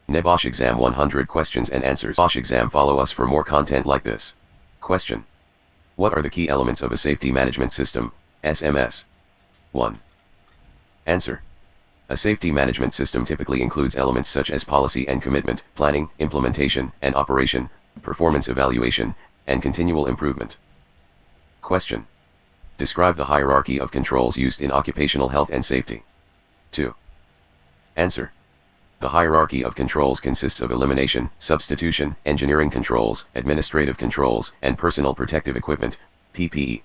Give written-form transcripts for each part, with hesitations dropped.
NEBOSH Exam 100 questions and answers. NEBOSH Exam, follow us for more content like this. Question. What are the key elements of a safety management system, SMS? 1. Answer. A safety management system typically includes elements such as policy and commitment, planning, implementation and operation, performance evaluation, and continual improvement. Question. Describe the hierarchy of controls used in occupational health and safety. 2. Answer. The hierarchy of controls consists of elimination, substitution, engineering controls, administrative controls, and personal protective equipment, PPE.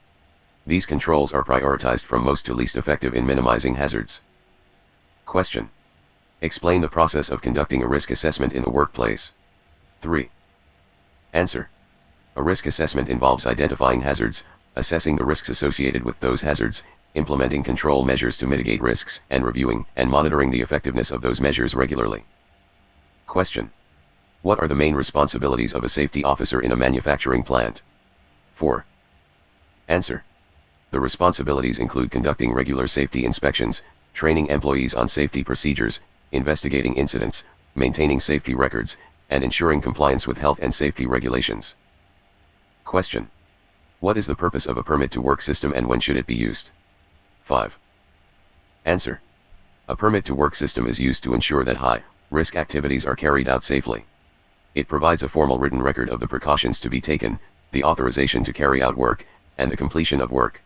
These controls are prioritized from most to least effective in minimizing hazards. Question. Explain the process of conducting a risk assessment in the workplace. 3. Answer. A risk assessment involves identifying hazards, assessing the risks associated with those hazards, implementing control measures to mitigate risks, and reviewing and monitoring the effectiveness of those measures regularly. Question. What are the main responsibilities of a safety officer in a manufacturing plant? 4. Answer. The responsibilities include conducting regular safety inspections, training employees on safety procedures, investigating incidents, maintaining safety records, and ensuring compliance with health and safety regulations. Question. What is the purpose of a permit to work system and when should it be used? 5. Answer. A permit to work system is used to ensure that high-risk activities are carried out safely. It provides a formal written record of the precautions to be taken, the authorization to carry out work, and the completion of work.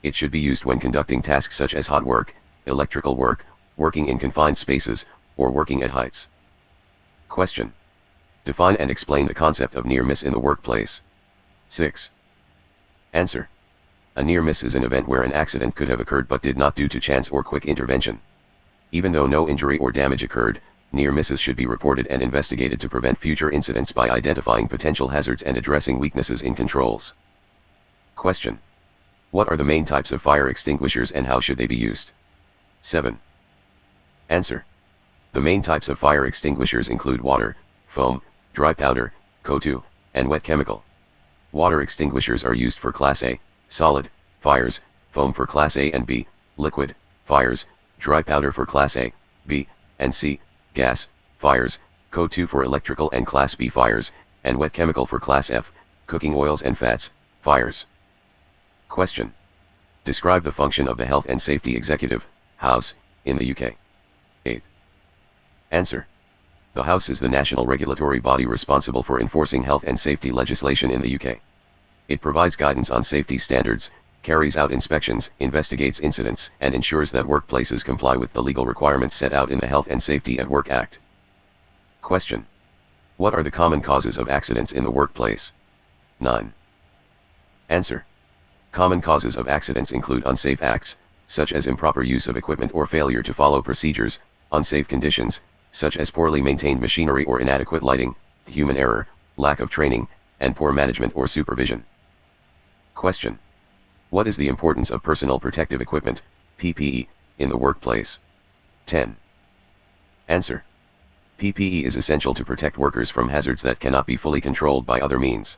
It should be used when conducting tasks such as hot work, electrical work, working in confined spaces, or working at heights. Question. Define and explain the concept of near miss in the workplace. 6. Answer. A near miss is an event where an accident could have occurred but did not due to chance or quick intervention. Even though no injury or damage occurred, near misses should be reported and investigated to prevent future incidents by identifying potential hazards and addressing weaknesses in controls. Question. What are the main types of fire extinguishers and how should they be used? 7. Answer. The main types of fire extinguishers include water, foam, dry powder, CO2, and wet chemical. Water extinguishers are used for Class A, solid, fires, foam for Class A and B, liquid, fires, dry powder for Class A, B, and C, gas, fires, CO2 for electrical and Class B fires, and wet chemical for Class F, cooking oils and fats, fires. Question. Describe the function of the Health and Safety Executive, House, in the UK. 8. Answer. The House is the national regulatory body responsible for enforcing health and safety legislation in the UK. It provides guidance on safety standards, carries out inspections, investigates incidents, and ensures that workplaces comply with the legal requirements set out in the Health and Safety at Work Act. Question. What are the common causes of accidents in the workplace? 9. Answer. Common causes of accidents include unsafe acts, such as improper use of equipment or failure to follow procedures, unsafe conditions, such as poorly maintained machinery or inadequate lighting, human error, lack of training, and poor management or supervision. Question. What is the importance of personal protective equipment, PPE, in the workplace? 10. Answer. PPE is essential to protect workers from hazards that cannot be fully controlled by other means.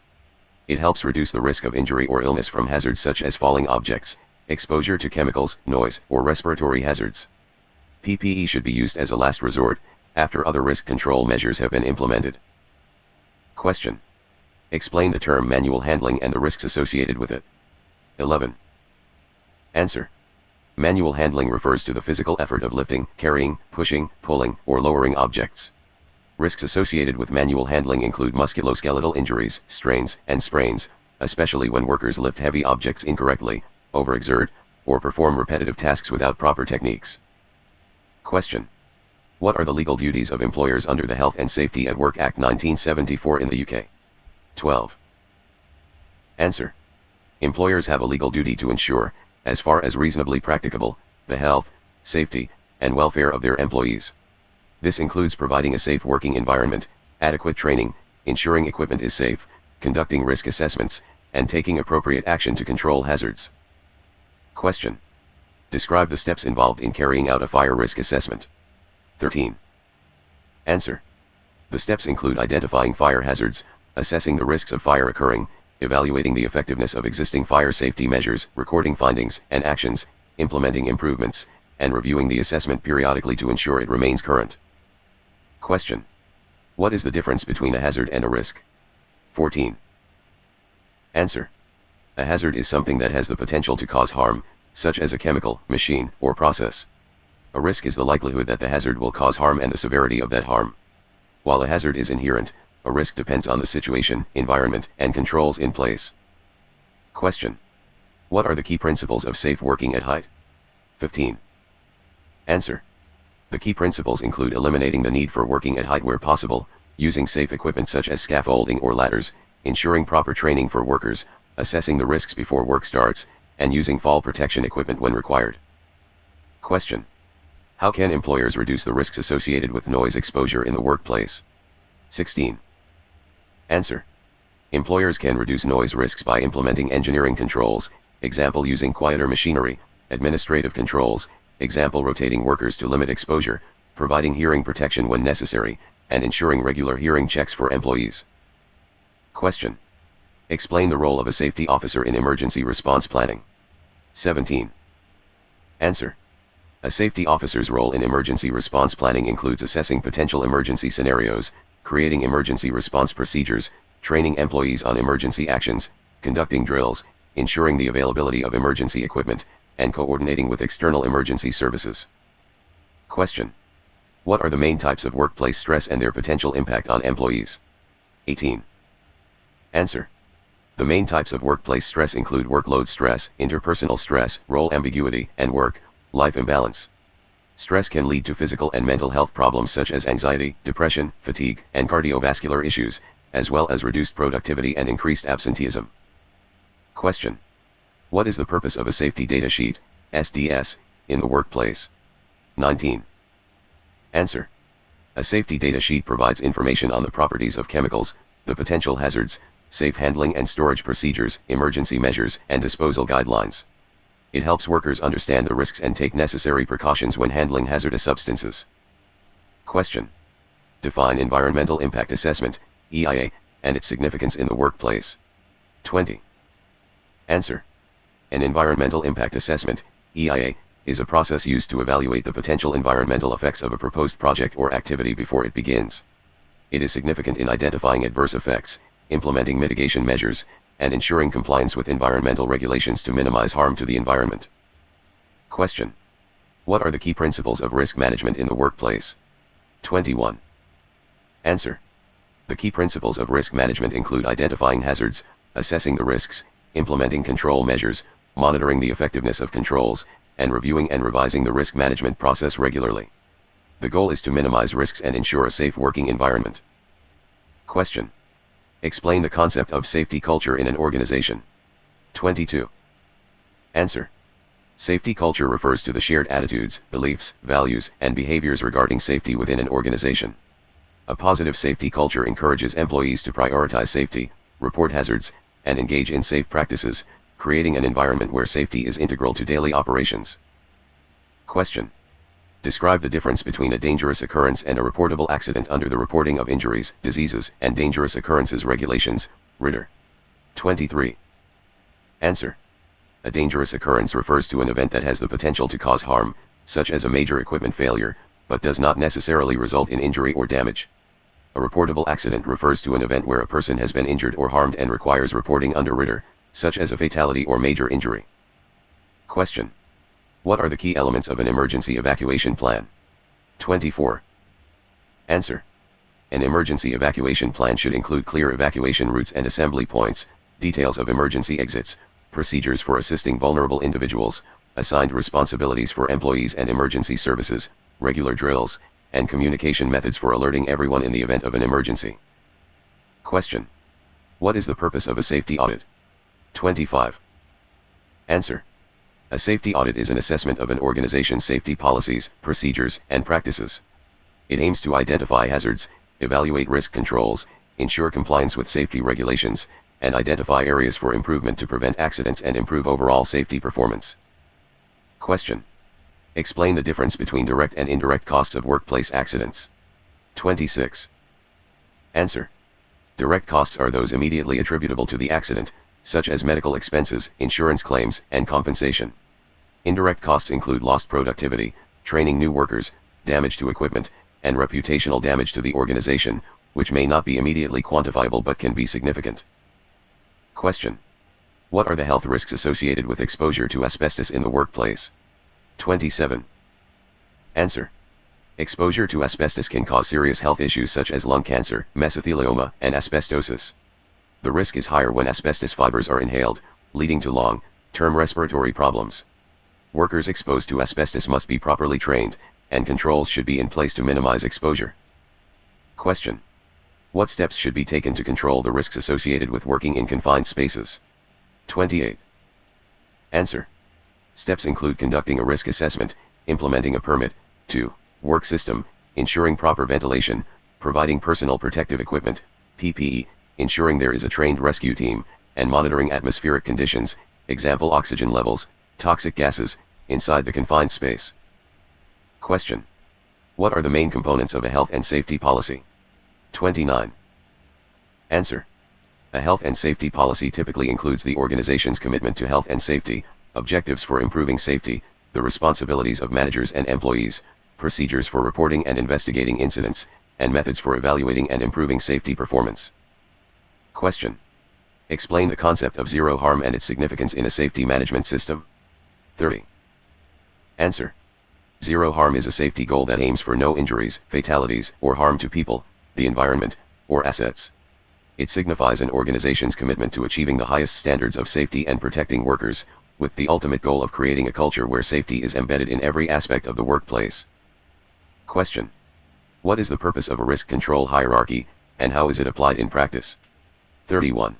It helps reduce the risk of injury or illness from hazards such as falling objects, exposure to chemicals, noise, or respiratory hazards. PPE should be used as a last resort, after other risk control measures have been implemented. Question. Explain the term manual handling and the risks associated with it. 11. Answer. Manual handling refers to the physical effort of lifting, carrying, pushing, pulling, or lowering objects. Risks associated with manual handling include musculoskeletal injuries, strains, and sprains, especially when workers lift heavy objects incorrectly, overexert, or perform repetitive tasks without proper techniques. Question. What are the legal duties of employers under the Health and Safety at Work Act 1974 in the UK? 12. Answer. Employers have a legal duty to ensure, as far as reasonably practicable, the health, safety, and welfare of their employees. This includes providing a safe working environment, adequate training, ensuring equipment is safe, conducting risk assessments, and taking appropriate action to control hazards. Question. Describe the steps involved in carrying out a fire risk assessment. 13. Answer. The steps include identifying fire hazards, assessing the risks of fire occurring, evaluating the effectiveness of existing fire safety measures, recording findings and actions, implementing improvements, and reviewing the assessment periodically to ensure it remains current. Question. What is the difference between a hazard and a risk? 14. Answer. A hazard is something that has the potential to cause harm, such as a chemical, machine, or process. A risk is the likelihood that the hazard will cause harm and the severity of that harm. While a hazard is inherent, a risk depends on the situation, environment, and controls in place. Question. What are the key principles of safe working at height? 15. Answer. The key principles include eliminating the need for working at height where possible, using safe equipment such as scaffolding or ladders, ensuring proper training for workers, assessing the risks before work starts, and using fall protection equipment when required. Question. How can employers reduce the risks associated with noise exposure in the workplace? 16. Answer. Employers can reduce noise risks by implementing engineering controls, example using quieter machinery, administrative controls, example rotating workers to limit exposure, providing hearing protection when necessary, and ensuring regular hearing checks for employees. Question. Explain the role of a safety officer in emergency response planning. 17. Answer. A safety officer's role in emergency response planning includes assessing potential emergency scenarios, creating emergency response procedures, training employees on emergency actions, conducting drills, ensuring the availability of emergency equipment, and coordinating with external emergency services. Question. What are the main types of workplace stress and their potential impact on employees? 18. Answer. The main types of workplace stress include workload stress, interpersonal stress, role ambiguity, and work-life imbalance. Stress can lead to physical and mental health problems such as anxiety, depression, fatigue, and cardiovascular issues, as well as reduced productivity and increased absenteeism. Question. What is the purpose of a safety data sheet, SDS, in the workplace? 19. Answer. A safety data sheet provides information on the properties of chemicals, the potential hazards, safe handling and storage procedures, emergency measures, and disposal guidelines. It helps workers understand the risks and take necessary precautions when handling hazardous substances. Question. Define environmental impact assessment, EIA, and its significance in the workplace. 20. Answer. An environmental impact assessment, EIA, is a process used to evaluate the potential environmental effects of a proposed project or activity before it begins. It is significant in identifying adverse effects, implementing mitigation measures, and ensuring compliance with environmental regulations to minimize harm to the environment. Question. What are the key principles of risk management in the workplace? 21. Answer. The key principles of risk management include identifying hazards, assessing the risks, implementing control measures, monitoring the effectiveness of controls, and reviewing and revising the risk management process regularly. The goal is to minimize risks and ensure a safe working environment. Question. Explain the concept of safety culture in an organization. 22. Answer. Safety culture refers to the shared attitudes, beliefs, values, and behaviors regarding safety within an organization. A positive safety culture encourages employees to prioritize safety, report hazards, and engage in safe practices, creating an environment where safety is integral to daily operations. Question. Describe the difference between a dangerous occurrence and a reportable accident under the Reporting of Injuries, Diseases, and Dangerous Occurrences Regulations, Ritter. 23. Answer. A dangerous occurrence refers to an event that has the potential to cause harm, such as a major equipment failure, but does not necessarily result in injury or damage. A reportable accident refers to an event where a person has been injured or harmed and requires reporting under Ritter, such as a fatality or major injury. Question. What are the key elements of an emergency evacuation plan? 24. Answer. An emergency evacuation plan should include clear evacuation routes and assembly points, details of emergency exits, procedures for assisting vulnerable individuals, assigned responsibilities for employees and emergency services, regular drills, and communication methods for alerting everyone in the event of an emergency. Question. What is the purpose of a safety audit? 25. Answer. A safety audit is an assessment of an organization's safety policies, procedures, and practices. It aims to identify hazards, evaluate risk controls, ensure compliance with safety regulations, and identify areas for improvement to prevent accidents and improve overall safety performance. Question. Explain the difference between direct and indirect costs of workplace accidents. 26. Answer. Direct costs are those immediately attributable to the accident, such as medical expenses, insurance claims, and compensation. Indirect costs include lost productivity, training new workers, damage to equipment, and reputational damage to the organization, which may not be immediately quantifiable but can be significant. Question. What are the health risks associated with exposure to asbestos in the workplace? 27. Answer. Exposure to asbestos can cause serious health issues such as lung cancer, mesothelioma, and asbestosis. The risk is higher when asbestos fibers are inhaled, leading to long-term respiratory problems. Workers exposed to asbestos must be properly trained, and controls should be in place to minimize exposure. Question. What steps should be taken to control the risks associated with working in confined spaces? 28. Answer. Steps include conducting a risk assessment, implementing a permit to work system, ensuring proper ventilation, providing personal protective equipment, PPE, ensuring there is a trained rescue team, and monitoring atmospheric conditions, example oxygen levels, toxic gases, inside the confined space. Question. What are the main components of a health and safety policy? 29. Answer. A health and safety policy typically includes the organization's commitment to health and safety, objectives for improving safety, the responsibilities of managers and employees, procedures for reporting and investigating incidents, and methods for evaluating and improving safety performance. Question. Explain the concept of zero harm and its significance in a safety management system. 30. Answer. Zero harm is a safety goal that aims for no injuries, fatalities, or harm to people, the environment, or assets. It signifies an organization's commitment to achieving the highest standards of safety and protecting workers, with the ultimate goal of creating a culture where safety is embedded in every aspect of the workplace. Question. What is the purpose of a risk control hierarchy, and how is it applied in practice? 31.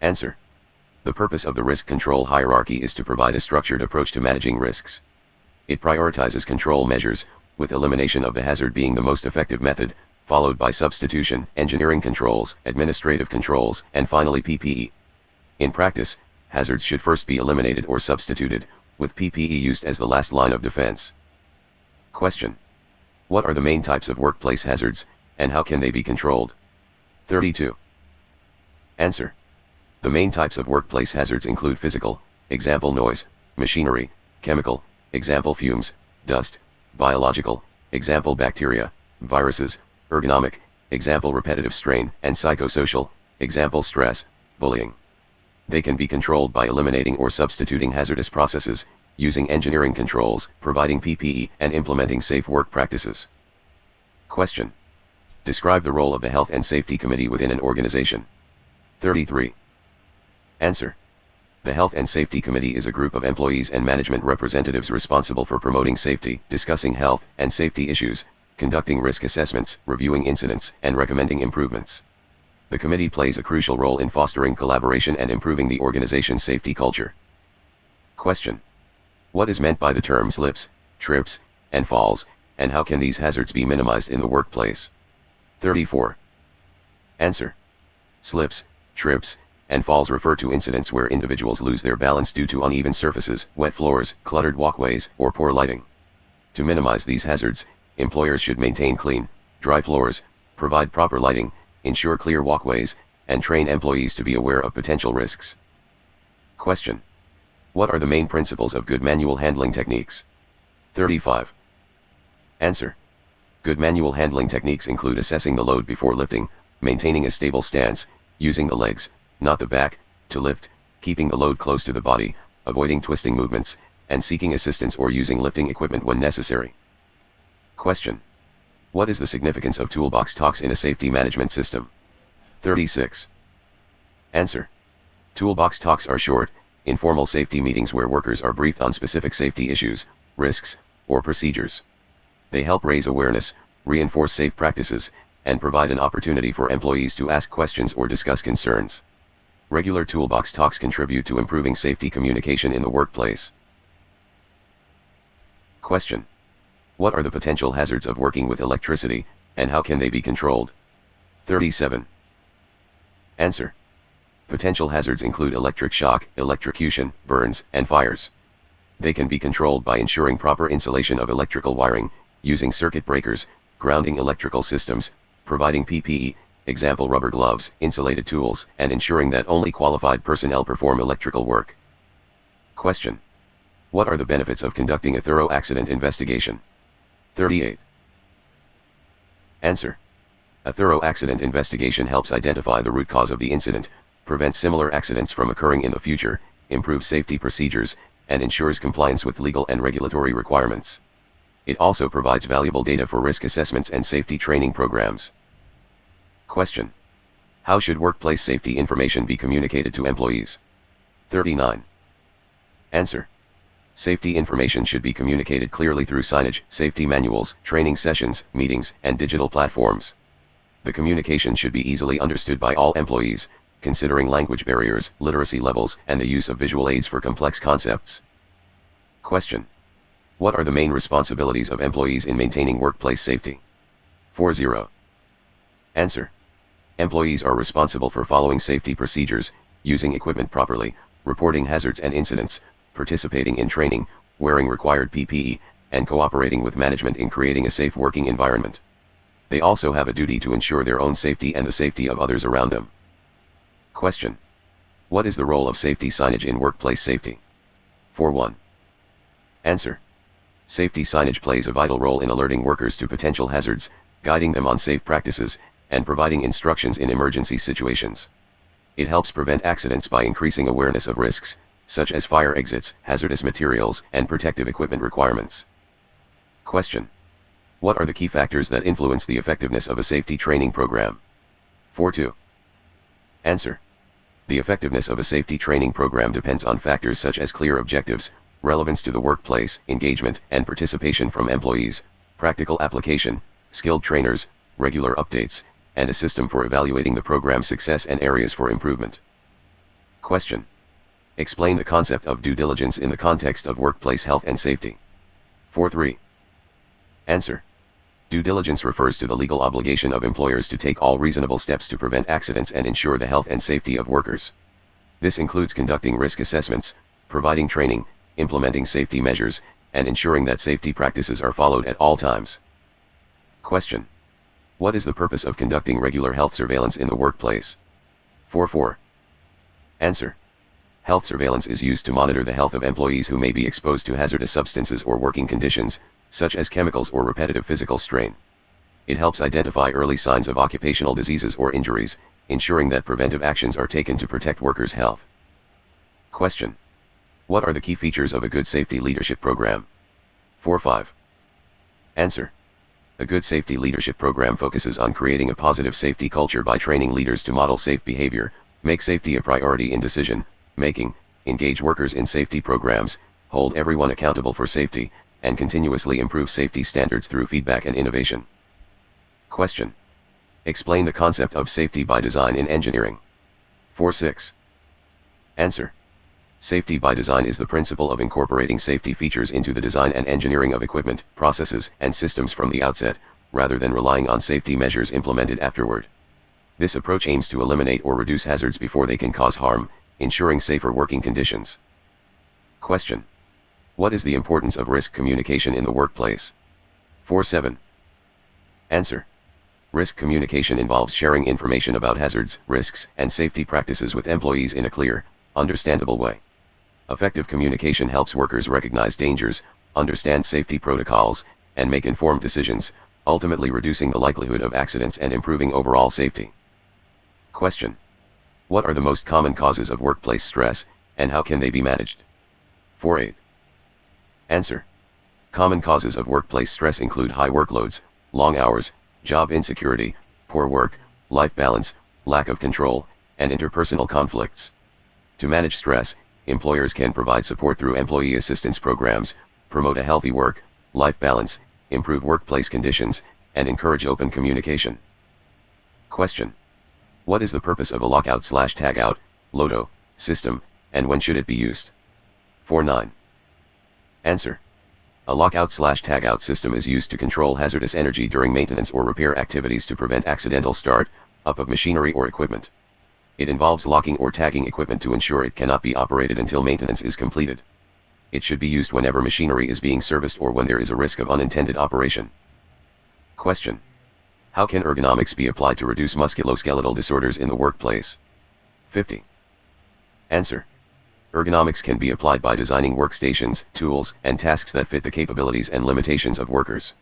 Answer. The purpose of the risk control hierarchy is to provide a structured approach to managing risks. It prioritizes control measures, with elimination of the hazard being the most effective method, followed by substitution, engineering controls, administrative controls, and finally PPE. In practice, hazards should first be eliminated or substituted, with PPE used as the last line of defense. Question. What are the main types of workplace hazards, and how can they be controlled? 32. Answer. The main types of workplace hazards include physical, example noise, machinery, chemical, example fumes, dust, biological, example bacteria, viruses, ergonomic, example repetitive strain, and psychosocial, example stress, bullying. They can be controlled by eliminating or substituting hazardous processes, using engineering controls, providing PPE, and implementing safe work practices. Question. Describe the role of the Health and Safety Committee within an organization. 33. Answer. The Health and Safety Committee is a group of employees and management representatives responsible for promoting safety, discussing health and safety issues, conducting risk assessments, reviewing incidents, and recommending improvements. The committee plays a crucial role in fostering collaboration and improving the organization's safety culture. Question. What is meant by the term slips, trips, and falls, and how can these hazards be minimized in the workplace? 34. Answer. Slips, trips, and falls refer to incidents where individuals lose their balance due to uneven surfaces, wet floors, cluttered walkways, or poor lighting. To minimize these hazards, employers should maintain clean, dry floors, provide proper lighting, ensure clear walkways, and train employees to be aware of potential risks. Question. What are the main principles of good manual handling techniques? 35. Answer. Good manual handling techniques include assessing the load before lifting, maintaining a stable stance, using the legs, not the back, to lift, keeping the load close to the body, avoiding twisting movements, and seeking assistance or using lifting equipment when necessary. Question. What is the significance of toolbox talks in a safety management system? 36. Answer. Toolbox talks are short, informal safety meetings where workers are briefed on specific safety issues, risks, or procedures. They help raise awareness, reinforce safe practices, and provide an opportunity for employees to ask questions or discuss concerns. Regular toolbox talks contribute to improving safety communication in the workplace. Question. What are the potential hazards of working with electricity, and how can they be controlled? 37. Answer. Potential hazards include electric shock, electrocution, burns, and fires. They can be controlled by ensuring proper insulation of electrical wiring, using circuit breakers, grounding electrical systems, providing PPE, example rubber gloves, insulated tools, and ensuring that only qualified personnel perform electrical work. Question. What are the benefits of conducting a thorough accident investigation? 38. Answer. A thorough accident investigation helps identify the root cause of the incident, prevents similar accidents from occurring in the future, improves safety procedures, and ensures compliance with legal and regulatory requirements. It also provides valuable data for risk assessments and safety training programs. Question. How should workplace safety information be communicated to employees? 39. Answer. Safety information should be communicated clearly through signage, safety manuals, training sessions, meetings, and digital platforms. The communication should be easily understood by all employees, considering language barriers, literacy levels, and the use of visual aids for complex concepts. Question. What are the main responsibilities of employees in maintaining workplace safety? 40. Answer. Employees are responsible for following safety procedures, using equipment properly, reporting hazards and incidents, participating in training, wearing required PPE, and cooperating with management in creating a safe working environment. They also have a duty to ensure their own safety and the safety of others around them. Question. What is the role of safety signage in workplace safety? 41. Answer. Safety signage plays a vital role in alerting workers to potential hazards, guiding them on safe practices, and providing instructions in emergency situations. It helps prevent accidents by increasing awareness of risks, such as fire exits, hazardous materials, and protective equipment requirements. Question. What are the key factors that influence the effectiveness of a safety training program? 42. Answer. The effectiveness of a safety training program depends on factors such as clear objectives, relevance to the workplace, engagement and participation from employees, practical application, skilled trainers, regular updates, and a system for evaluating the program's success and areas for improvement. Question. Explain the concept of due diligence in the context of workplace health and safety. 43. Answer. Due diligence refers to the legal obligation of employers to take all reasonable steps to prevent accidents and ensure the health and safety of workers. This includes conducting risk assessments, providing training, implementing safety measures, and ensuring that safety practices are followed at all times. Question. What is the purpose of conducting regular health surveillance in the workplace? 44. Answer. Health surveillance is used to monitor the health of employees who may be exposed to hazardous substances or working conditions, such as chemicals or repetitive physical strain. It helps identify early signs of occupational diseases or injuries, ensuring that preventive actions are taken to protect workers' health. Question. What are the key features of a good safety leadership program? 45. Answer. A good safety leadership program focuses on creating a positive safety culture by training leaders to model safe behavior, make safety a priority in decision making, engage workers in safety programs, hold everyone accountable for safety, and continuously improve safety standards through feedback and innovation. Question. Explain the concept of safety by design in engineering. 46. Answer. Safety by design is the principle of incorporating safety features into the design and engineering of equipment, processes, and systems from the outset, rather than relying on safety measures implemented afterward. This approach aims to eliminate or reduce hazards before they can cause harm, ensuring safer working conditions. Question. What is the importance of risk communication in the workplace? 47. Answer. Risk communication involves sharing information about hazards, risks, and safety practices with employees in a clear, understandable way. Effective communication helps workers recognize dangers, understand safety protocols, and make informed decisions, ultimately reducing the likelihood of accidents and improving overall safety. Question. What are the most common causes of workplace stress, and how can they be managed? 48. Answer. Common causes of workplace stress include high workloads, long hours, job insecurity, poor work-life balance, lack of control, and interpersonal conflicts. To manage stress, employers can provide support through employee assistance programs, promote a healthy work-life balance, improve workplace conditions, and encourage open communication. Question. What is the purpose of a lockout/tagout, LOTO, system, and when should it be used? 49. Answer. A lockout/tagout system is used to control hazardous energy during maintenance or repair activities to prevent accidental start-up of machinery or equipment. It involves locking or tagging equipment to ensure it cannot be operated until maintenance is completed. It should be used whenever machinery is being serviced or when there is a risk of unintended operation. Question. How can ergonomics be applied to reduce musculoskeletal disorders in the workplace? 50. Answer. Ergonomics can be applied by designing workstations, tools, and tasks that fit the capabilities and limitations of workers.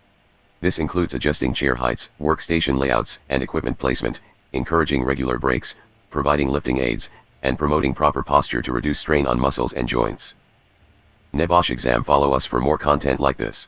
This includes adjusting chair heights, workstation layouts, and equipment placement, encouraging regular breaks, providing lifting aids, and promoting proper posture to reduce strain on muscles and joints. NEBOSH Exam. Follow us for more content like this.